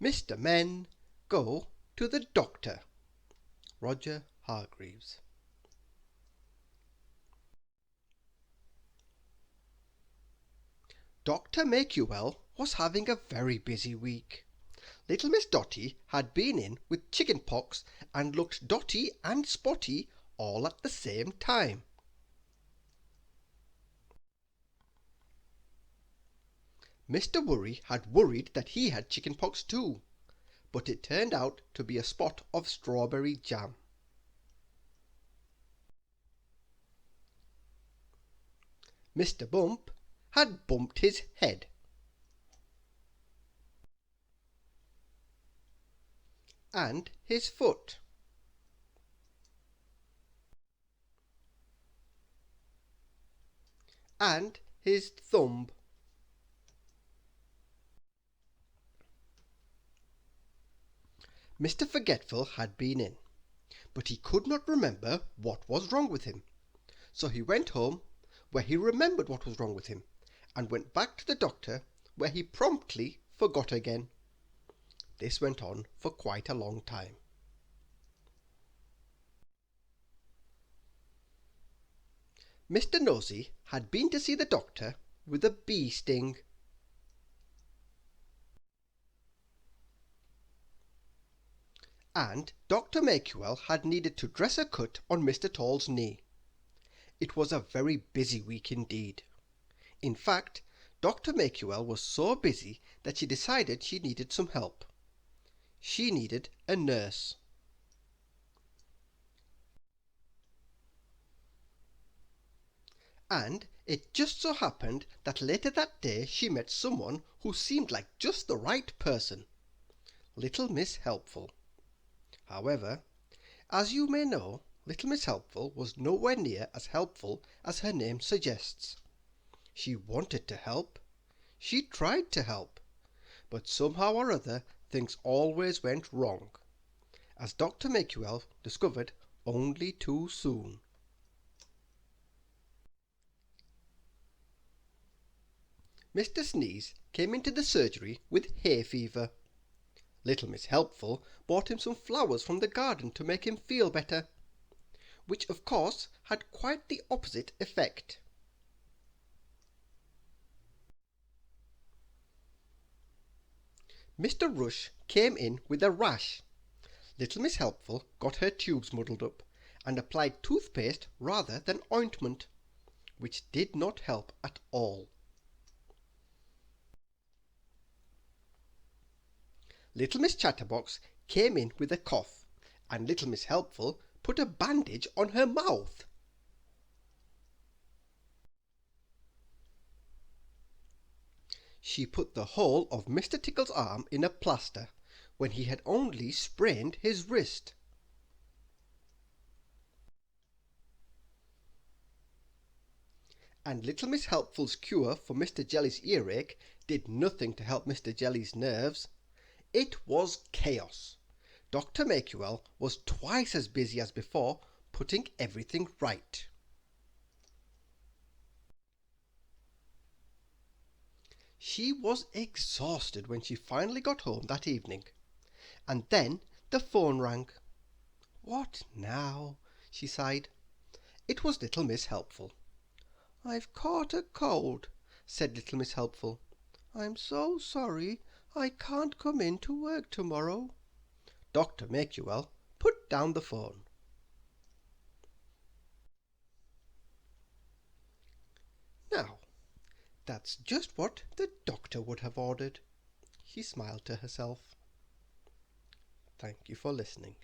Mr. Men, go to the doctor. Roger Hargreaves. Dr. Makeyouwell was having a very busy week. Little Miss Dotty had been in with chicken pox and looked dotty and spotty all at the same time. Mr. Worry had worried that he had chicken pox too, but it turned out to be a spot of strawberry jam. Mr. Bump had bumped his head. And his foot. And his thumb. Mr. Forgetful had been in, but he could not remember what was wrong with him. So he went home, where he remembered what was wrong with him, and went back to the doctor, where he promptly forgot again. This went on for quite a long time. Mr. Nosey had been to see the doctor with a bee sting. And Dr. Makeyouwell had needed to dress a cut on Mr. Tall's knee. It was a very busy week indeed. In fact, Dr. Makeyouwell was so busy that she decided she needed some help. She needed a nurse. And it just so happened that later that day she met someone who seemed like just the right person. Little Miss Helpful. However, as you may know, Little Miss Helpful was nowhere near as helpful as her name suggests. She wanted to help. She tried to help. But somehow or other things always went wrong, as Dr. Makeyouwell discovered only too soon. Mr. Sneeze came into the surgery with hay fever. Little Miss Helpful bought him some flowers from the garden to make him feel better, which of course had quite the opposite effect. Mr. Rush came in with a rash. Little Miss Helpful got her tubes muddled up, and applied toothpaste rather than ointment, which did not help at all. Little Miss Chatterbox came in with a cough, and Little Miss Helpful put a bandage on her mouth. She put the whole of Mr. Tickle's arm in a plaster, when he had only sprained his wrist. And Little Miss Helpful's cure for Mr. Jelly's earache did nothing to help Mr. Jelly's nerves. It was chaos. Dr. Makeyouwell was twice as busy as before, putting everything right. She was exhausted when she finally got home that evening. And then the phone rang. "What now?" she sighed. It was Little Miss Helpful. "I've caught a cold," said Little Miss Helpful. "I'm so sorry I can't come in to work tomorrow." Dr. Makeyouwell put down the phone. Now, that's just what the doctor would have ordered. She smiled to herself. Thank you for listening.